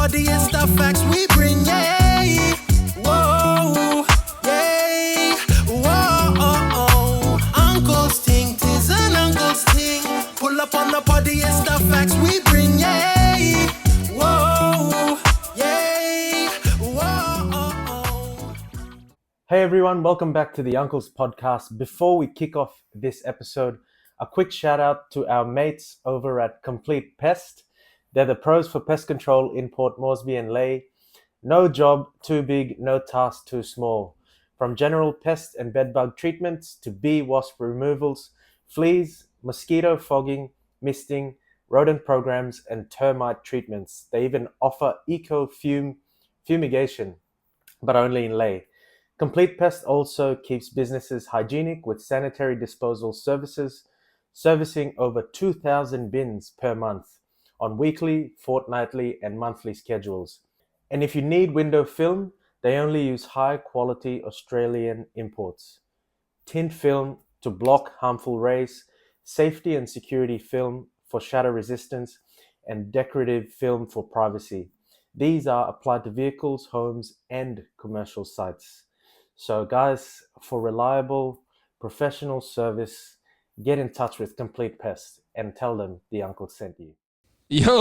body, it's the facts we bring, yeah. Whoa, yeah. Whoa, Uncles ting, tis an uncle's ting. Pull up on the body, it's the facts we bring, yeah. Whoa, yeah. Whoa. Hey everyone, welcome back to the Unkles Podcast. Before we kick off this episode, a quick shout out to our mates over at Complete Pest. They're the pros for pest control in Port Moresby and Leigh. No job too big, no task too small. From general pest and bedbug treatments to bee wasp removals, fleas, mosquito fogging, misting, rodent programs, and termite treatments. They even offer fumigation, but only in Leigh. Complete Pest also keeps businesses hygienic with sanitary disposal services, servicing over 2,000 bins per month on weekly, fortnightly, and monthly schedules. And if you need window film, they only use high-quality Australian imports. Tint film to block harmful rays, safety and security film for shatter resistance, and decorative film for privacy. These are applied to vehicles, homes, and commercial sites. So guys, for reliable, professional service, get in touch with Complete Pest and tell them the uncle sent you. Yo!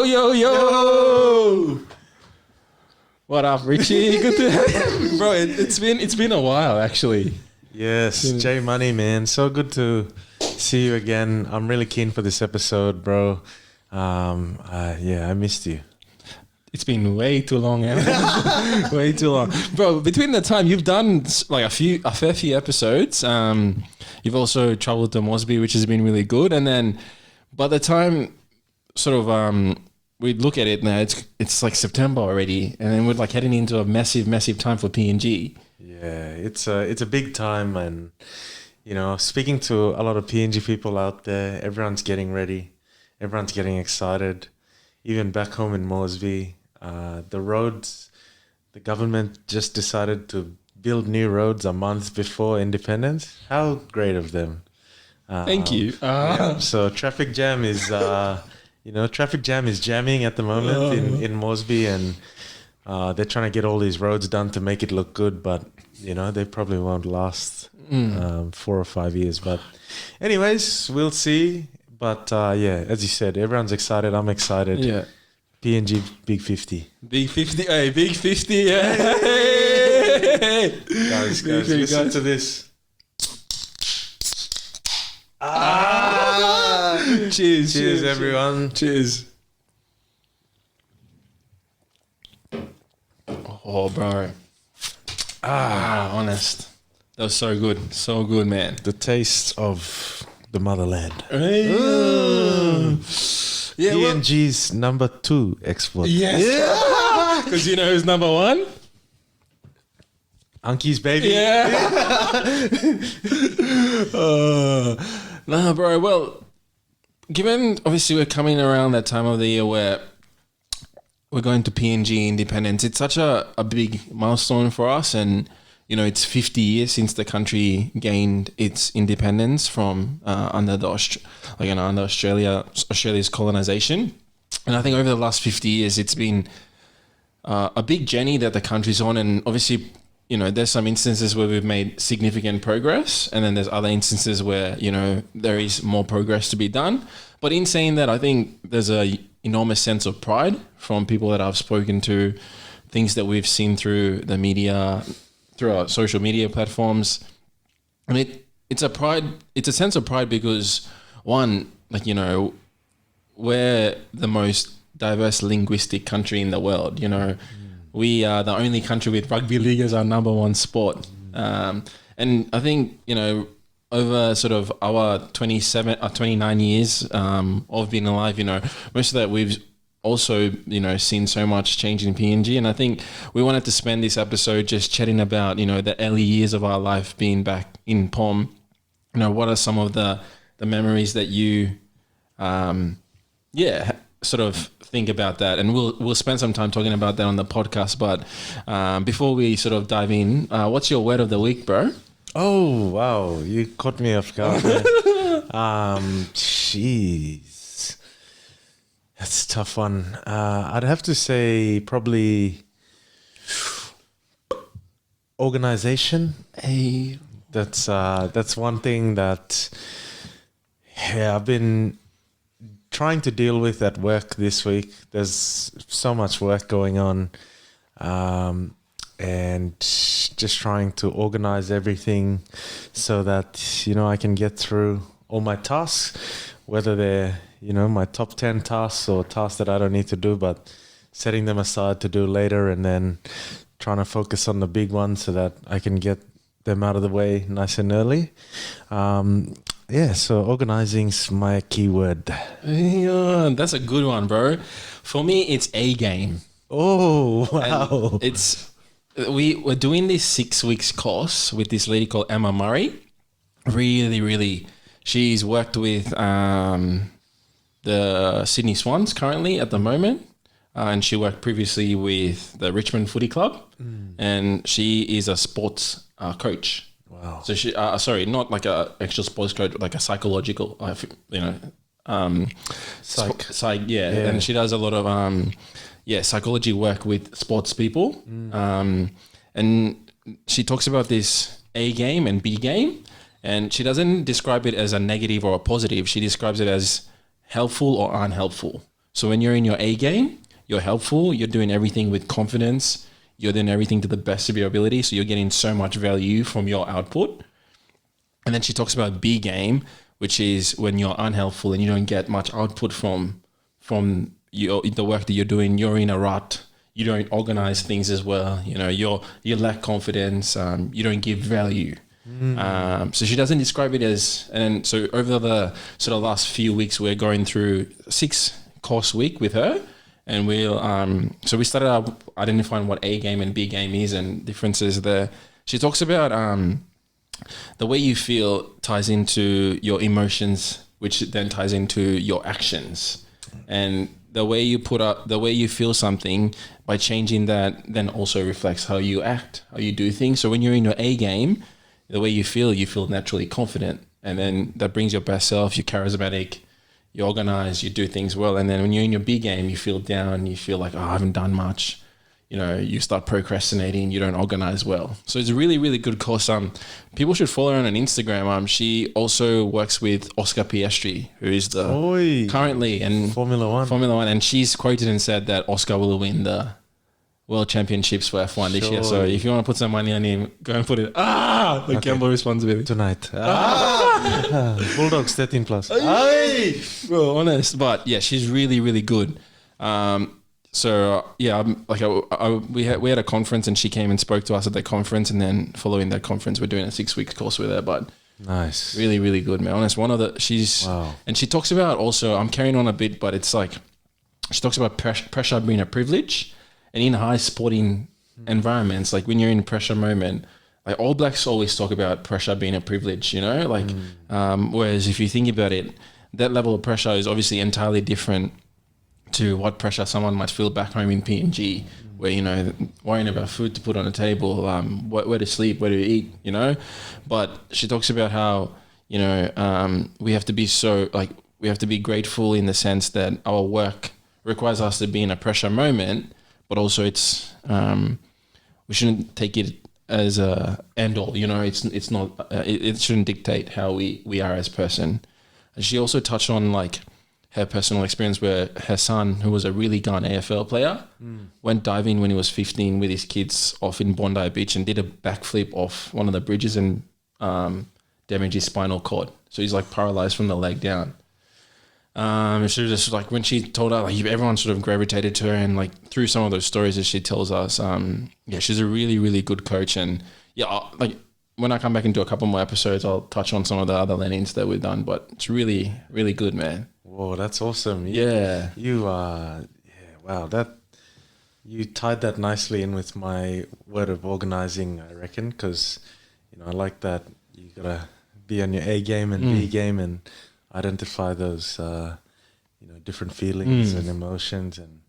What up, Richie? Good to have you. Bro, it's been a while, actually. Yes, JMoney, man. So good to see you again. I'm really keen for this episode, bro. I missed you. It's been way too long, man. Way too long. Bro, between the time you've done like a fair few episodes, you've also traveled to Moresby, which has been really good. And then by the time sort of we look at it now, it's like September already, and then we're like heading into a massive time for PNG. Yeah, it's a big time, and you know, speaking to a lot of PNG people out there, everyone's getting ready, everyone's getting excited. Even back home in Moresby, the roads, the government just decided to build new roads a month before independence. How great of them! Thank you. Yeah, so traffic jam is jamming at the moment in Moresby, and they're trying to get all these roads done to make it look good, but you know, they probably won't last 4 or 5 years. But anyways, we'll see. But as you said, everyone's excited. I'm excited. Yeah. PNG Big 50. Big 50. Hey, Big 50. Yeah. Guys, listen to this. Cheers, everyone. Cheers. Oh, bro. Honest. That was so good. So good, man. The taste of the motherland. Yeah, PNG's number 2 export. Yes. Because you know who's number 1? Unky's baby. Yeah. Nah, bro. Well, given obviously we're coming around that time of the year where we're going to PNG Independence, it's such a big milestone for us, and you know, it's 50 years since the country gained its independence from under Australia's colonization. And I think over the last 50 years, it's been a big journey that the country's on. And obviously, you know, there's some instances where we've made significant progress, and then there's other instances where, you know, there is more progress to be done. But in saying that, I think there's a enormous sense of pride from people that I've spoken to, things that we've seen through the media, through our social media platforms. I mean, it's a sense of pride because, one, like, you know, we're the most diverse linguistic country in the world. You know, we are the only country with rugby league as our number 1 sport. And I think, you know, over sort of our 29 years of being alive, you know, most of that we've also, you know, seen so much change in PNG. And I think we wanted to spend this episode just chatting about, you know, the early years of our life being back in POM. You know, what are some of the memories that you, sort of think about that? And we'll spend some time talking about that on the podcast. But before we sort of dive in, what's your word of the week, bro? Oh, wow. You caught me off guard. Jeez. That's a tough one. I'd have to say probably organization. Hey, That's one thing that I've been trying to deal with at work this week. There's so much work going on, and just trying to organize everything so that I can get through all my tasks, whether they're my top 10 tasks or tasks that I don't need to do, but setting them aside to do later, and then trying to focus on the big ones so that I can get them out of the way nice and early. So organizing's my keyword. yeah, that's a good one, bro. For me, it's A game. Oh, wow. And we're doing this 6 weeks course with this lady called Emma Murray. Really, she's worked with the Sydney Swans currently at the moment, and she worked previously with the Richmond Footy Club, and she is a sports coach. Wow. So she, not like a actual sports coach, but like a psychological, psych. Yeah, and she does a lot of psychology work with sports people, and she talks about this A game and B game, and she doesn't describe it as a negative or a positive. She describes it as helpful or unhelpful. So when you're in your A game, you're helpful, you're doing everything with confidence, you're doing everything to the best of your ability, so you're getting so much value from your output. And then she talks about B game, which is when you're unhelpful and you don't get much output from the work that you're doing. You're in a rut, you don't organize things as well, you lack confidence, you don't give value. So she doesn't describe it as, and so over the sort of last few weeks, we're going through 6 course week with her, and so we started out identifying what A game and B game is and differences there. She talks about the way you feel ties into your emotions, which then ties into your actions, and the way you feel something, by changing that then also reflects how you act, how you do things. So when you're in your A game, the way you feel naturally confident, and then that brings your best self. You're charismatic, you organize, you do things well. And then when you're in your B game, you feel down, you feel like, I haven't done much. You start procrastinating, you don't organize well. So it's a really, really good course. People should follow her on Instagram. She also works with Oscar Piastri, who is currently in Formula One. And she's quoted and said that Oscar will win the World Championships for F1 this year. So if you want to put some money on him, go and put it. Gamble responsibly. Tonight. Bulldogs 13 plus. Bro, honest. But yeah, she's really, really good. We had a conference, and she came and spoke to us at that conference, and then following that conference, we're doing a 6 week course with her. But nice, really, really good, man. Honest, and she talks about also. I'm carrying on a bit, but it's like she talks about pressure being a privilege, and in high sporting environments, like when you're in a pressure moment, like All Blacks always talk about pressure being a privilege, whereas if you think about it, that level of pressure is obviously entirely different to what pressure someone might feel back home in PNG, where, worrying about food to put on the table, where to sleep, where to eat, But she talks about how, we have to be grateful in the sense that our work requires us to be in a pressure moment, but also it's, we shouldn't take it as a end all, it's not, it shouldn't dictate how we are as a person. And she also touched on her personal experience where her son, who was a really gun AFL player, went diving when he was 15 with his kids off in Bondi Beach and did a backflip off one of the bridges and damaged his spinal cord. So he's paralyzed from the leg down. She was just when she told her, everyone sort of gravitated to her, and through some of those stories that she tells us, she's a really, really good coach. And when I come back into a couple more episodes, I'll touch on some of the other learnings that we've done, but it's really, really good, man. Whoa, that's awesome. Yeah. You tied that nicely in with my word of organizing, I reckon, because, I like that you got to be on your A game and B game and identify those, different feelings and emotions. And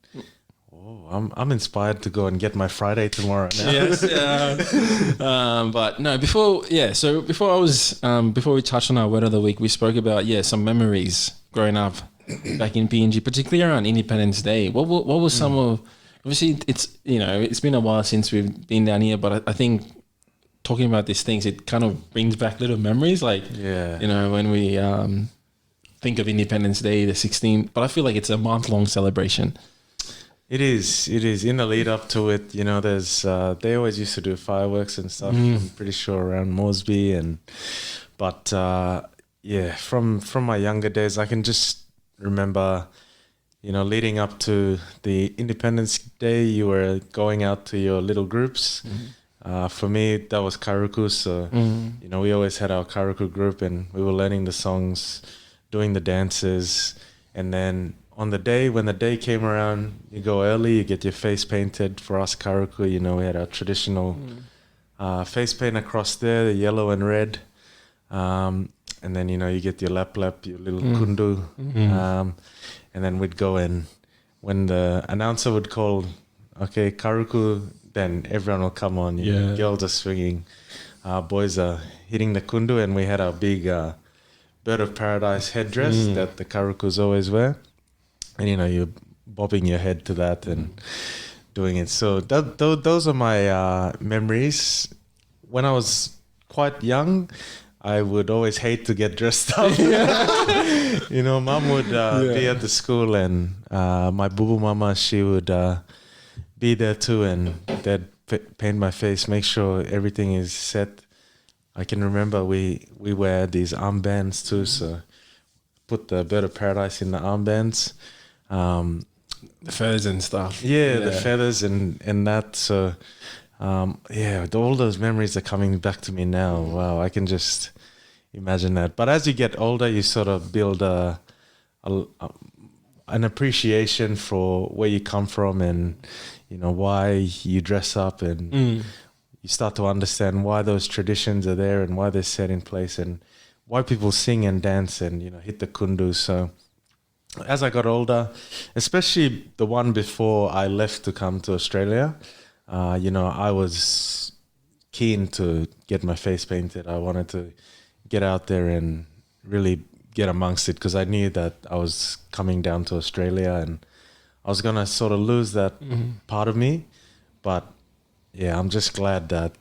I'm inspired to go and get my Friday tomorrow now. Yes. But no, before we touched on our word of the week, we spoke about, some memories growing up back in PNG, particularly around Independence Day? What was some of? Obviously, it's been a while since we've been down here, but I think talking about these things, it kind of brings back little memories. Like, when we think of Independence Day, the 16th, but I feel like it's a month-long celebration. It is. In the lead up to it, there's they always used to do fireworks and stuff. I'm pretty sure around Moresby but from my younger days, I can just remember, leading up to the Independence Day, you were going out to your little groups. For me, that was Karaku. So, we always had our Karaku group and we were learning the songs, doing the dances. And then on the day, when the day came around, you go early, you get your face painted. For us, Karaku, we had our traditional face paint across there, the yellow and red. And then, you get your lap, your little kundu. And then we'd go and when the announcer would call, okay, Karaku, then everyone will come on. Girls are swinging, boys are hitting the kundu, and we had our big bird of paradise headdress that the Karakus always wear. And, you're bobbing your head to that and doing it. So those are my memories. When I was quite young, I would always hate to get dressed up. Mom would be at the school, and my boo-boo mama, she would be there too, and they'd paint my face, make sure everything is set. I can remember we wear these armbands too, so put the bird of paradise in the armbands. The feathers and stuff. The feathers and that. So, all those memories are coming back to me now. Wow, I can just imagine that. But as you get older, you sort of build an appreciation for where you come from and, why you dress up, and you start to understand why those traditions are there and why they're set in place and why people sing and dance and, hit the kundu. So as I got older, especially the one before I left to come to Australia, I was keen to get my face painted. I wanted to get out there and really get amongst it because I knew that I was coming down to Australia and I was going to sort of lose that part of me. But I'm just glad that,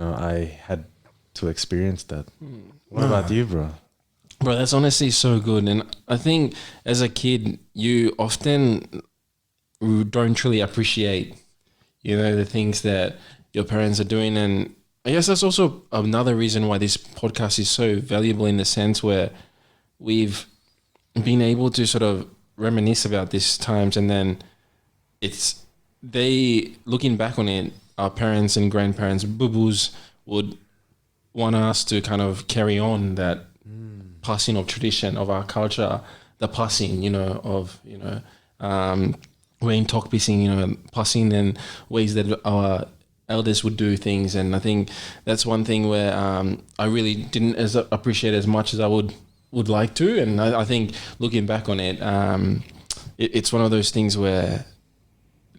I had to experience that. What about you, bro? Bro, that's honestly so good. And I think as a kid, you often don't truly appreciate, the things that your parents are doing. And I guess that's also another reason why this podcast is so valuable in the sense where we've been able to sort of reminisce about these times. And then looking back on it, our parents and grandparents, boo-boos, would want us to kind of carry on that passing of tradition of our culture, the passing, of, wearing talk pissing, passing and ways that our elders would do things. And I think that's one thing where I really didn't appreciate as much as I would like to. And I think looking back on it, it's one of those things where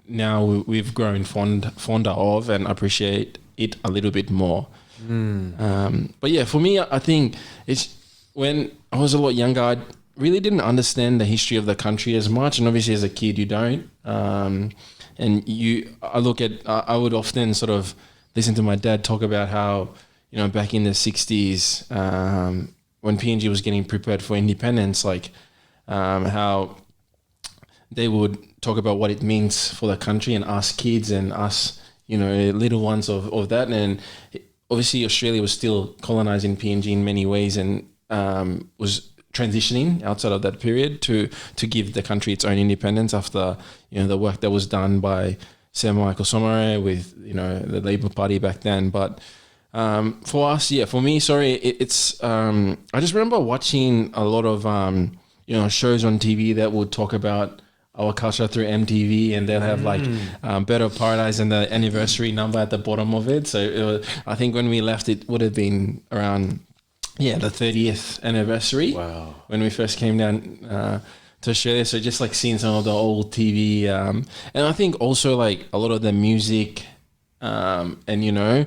now we've grown fonder of and appreciate it a little bit more. But yeah, for me, I think it's when I was a lot younger, I really didn't understand the history of the country as much. And obviously as a kid, you don't. I would often sort of listen to my dad talk about how, back in the 60s, when PNG was getting prepared for independence, like how they would talk about what it means for the country and us kids and us, little ones of that. And obviously Australia was still colonizing PNG in many ways and was transitioning outside of that period to give the country its own independence after, the work that was done by Sir Michael Somare with, the Labour Party back then. But for us, for me, it's I just remember watching a lot of, shows on TV that would talk about our culture through MTV, and they'll have Bird of Paradise and the anniversary number at the bottom of it. So I think when we left, it would have been around, the 30th anniversary. Wow. When we first came down to Australia. So just seeing some of the old TV. And I think also a lot of the music And you know,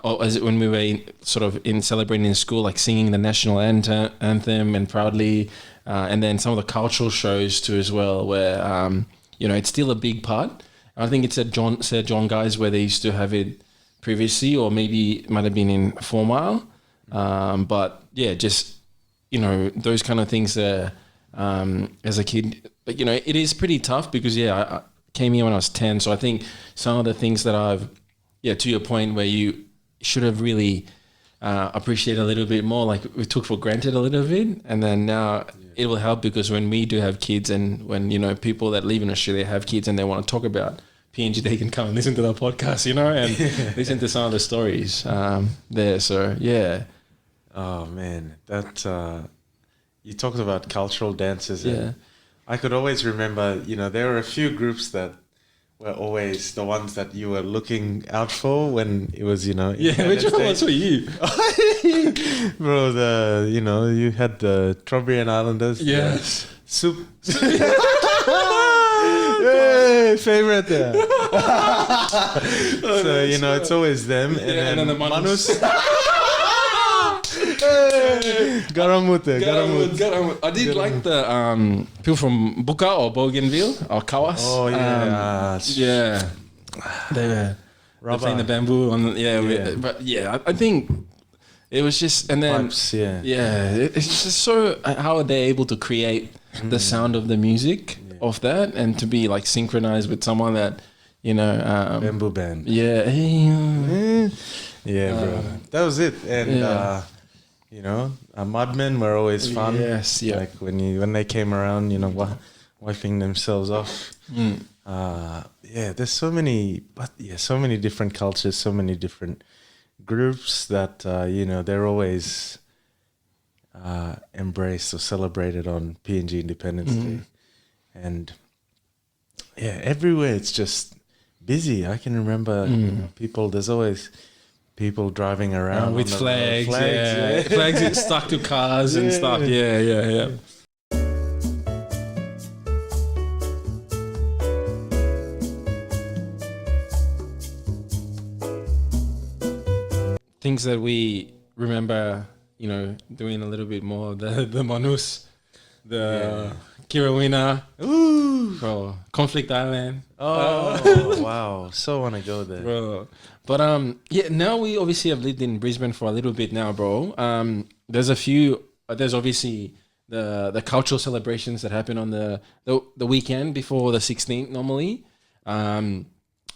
or as when we were sort of in celebrating in school, like singing the national anthem and proudly, and then some of the cultural shows too as well, where you know, it's still a big part. I think it's at John Guy's where they used to have it previously, or maybe it might have been in 4 Mile. But yeah, just, you know, those kind of things there as a kid. But, you know, it is pretty tough because, yeah, I came here when I was 10. So I think some of the things that I've, to your point where you should have really appreciated a little bit more, like we took for granted a little bit. And then now it will help because when we do have kids and when, you know, people that live in Australia have kids and they want to talk about PNG, they can come and listen to the podcast, you know, and listen to some of the stories there. So, yeah. Oh, man. That, you talked about cultural dances. Yeah. And I could always remember, you know, there were a few groups that were always the ones that you were looking out for when it was, you know. Yeah, which one was for you? Bro, you know, you had the Trobriand Islanders. Yes. Soup. Hey, favorite there. So, you know, it's always them. And then the Manus. Garamut. I did like the people from Buka or Bougainville or Kawas. Oh, yeah. Yeah. They were playing the bamboo on but yeah, I think it was just, and then Pipes, it's just so how are they able to create the sound of the music of that and to be like synchronized with someone that, you know, Bamboo band. Yeah, bro. That was it. And you know, Mudmen were always fun. Yes, yeah. Like when they came around, you know, wiping themselves off. There's so many different cultures, so many different groups that you know, they're always embraced or celebrated on PNG Independence Day. And everywhere it's just busy. I can remember you know, there's always people driving around with on flags, flags, flags stuck to cars and stuff. Yeah. Things that we remember, you know, doing a little bit more, the Manus, the Kirawina, bro, Conflict Island. Oh, wow. So want to go there. Bro. But now we obviously have lived in Brisbane for a little bit now, bro. There's obviously the cultural celebrations that happen on the weekend before the 16th normally.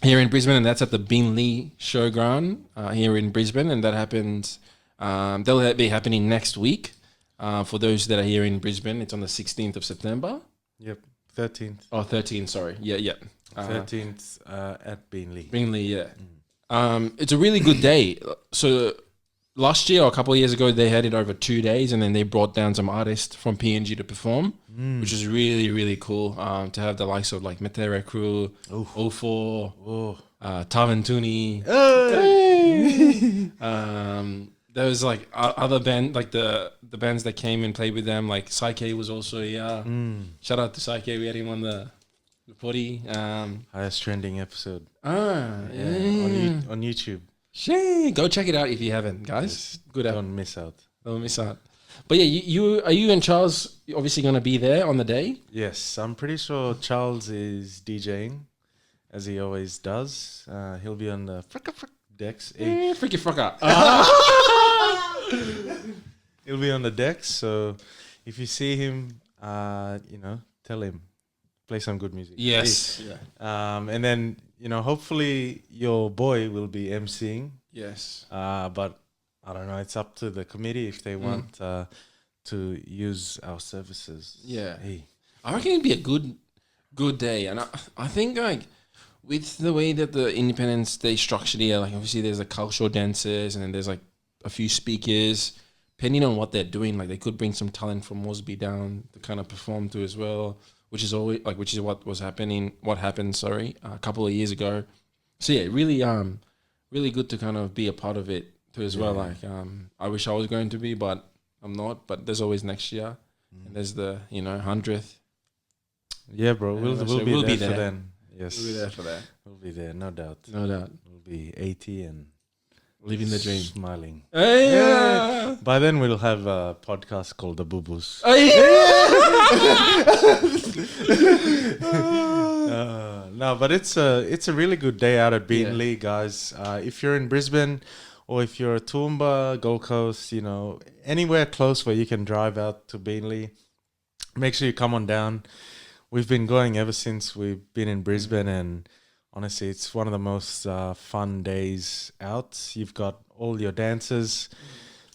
Here in Brisbane, and that's at the Beenleigh Showground here in Brisbane, and that happens. They'll be happening next week. For those that are here in Brisbane, it's on the 16th of September. Yep, 13th. Oh, 13th, sorry. Yeah. 13th at Beenleigh. Beenleigh, yeah. It's a really good day. So last year or a couple of years ago, they had it over 2 days, and then they brought down some artists from PNG to perform, which is really, really cool to have the likes of like Metere Crew, O4, Tavantuni. There was like other band, like the bands that came and played with them, like Psyche was also here. Shout out to Psyche, we had him on the potty. Highest trending episode. On YouTube. Go check it out if you haven't, guys. Good app. Don't miss out. Don't miss out. But yeah, you and Charles obviously going to be there on the day? Yes, I'm pretty sure Charles is DJing, as he always does. He'll be on the decks. Freaky fucker. He'll be on the decks, so if you see him, you know, tell him, play some good music. Yes. And then, you know, hopefully your boy will be emceeing. Yes. But I don't know, it's up to the committee if they want to use our services. Yeah. Hey. I reckon it'd be a good day. And I think like with the way that the Independence Day structured here, like obviously there's the cultural dancers and then there's like a few speakers. Depending on what they're doing, like they could bring some talent from Mosby down to kind of perform to as well, which is what happened a couple of years ago. So yeah, really good to kind of be a part of it too as well. Like I wish I was going to be, but I'm not. But there's always next year, and there's the 100th. Yeah, bro, we'll be there for then. Yes, We'll be there for that. We'll be there, no doubt. No doubt. We'll be 80 and Living the dream. smiling. Hey, yeah. By then we'll have a podcast called The Boo-Boos. No, but it's a really good day out at Beenleigh, guys. If you're in Brisbane or if you're at Toowoomba, Gold Coast, you know, anywhere close where you can drive out to Beenleigh, make sure you come on down. We've been going ever since we've been in Brisbane, and honestly, it's one of the most fun days out. You've got all your dancers,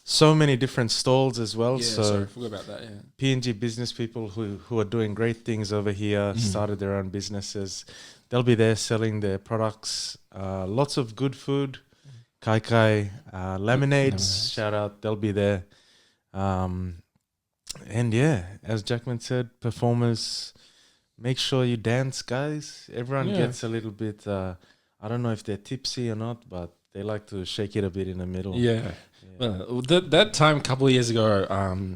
so many different stalls as well. Yeah, so sorry, I forgot about that. Yeah. PNG business people who are doing great things over here, started their own businesses. They'll be there selling their products. Lots of good food, kai, lemonades. Shout out, they'll be there. And yeah, as Jackman said, performers, make sure you dance, guys. Everyone gets a little bit, I don't know if they're tipsy or not, but they like to shake it a bit in the middle. Yeah. Well, that time a couple of years ago,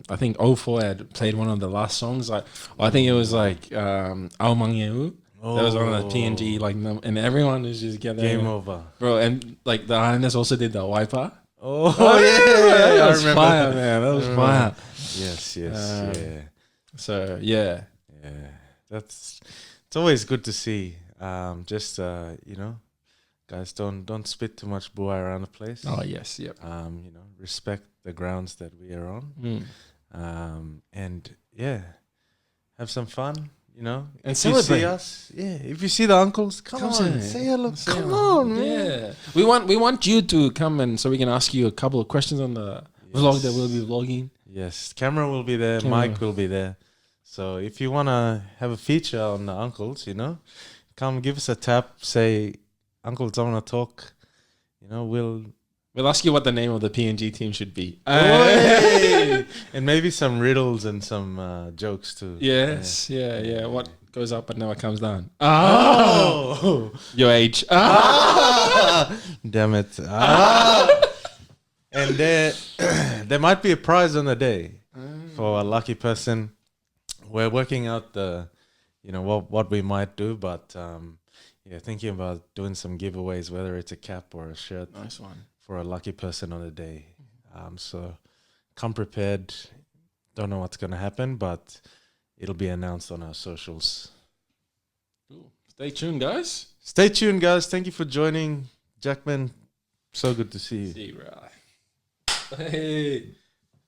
I think 04 had played one of the last songs. I think it was like Aomangeu. That was one of the PNG, like, and everyone was just getting Game over. Bro, and like the Islanders also did the wiper. Oh, That I was remember. fire, man. That was fire. Yes, yeah. So, yeah. It's always good to see. You know, guys, don't spit too much buai around the place. Oh, yes, yep. You know, respect the grounds that we are on. And yeah, have some fun. You know, And if you celebrate. see us, if you see the uncles, come on, say hello. Come on, man. Yeah. We want you to come and so we can ask you a couple of questions on the vlog that we'll be vlogging. Yes, camera will be there, mic will be there. So if you want to have a feature on the uncles, you know, come give us a tap, say, uncles, I want to talk. You know, We'll ask you what the name of the PNG team should be. and maybe some riddles and some jokes too. Yes, yeah. What goes up but never comes down? Oh, Your age. damn it. And there might be a prize on the day for a lucky person. We're working out what we might do, but thinking about doing some giveaways, whether it's a cap or a shirt. Nice one. For a lucky person on the day. So come prepared. Don't know what's going to happen, but it'll be announced on our socials. Cool. Stay tuned, guys. Stay tuned, guys. Thank you for joining. Jackman, so good to see you. See you, right. Hey.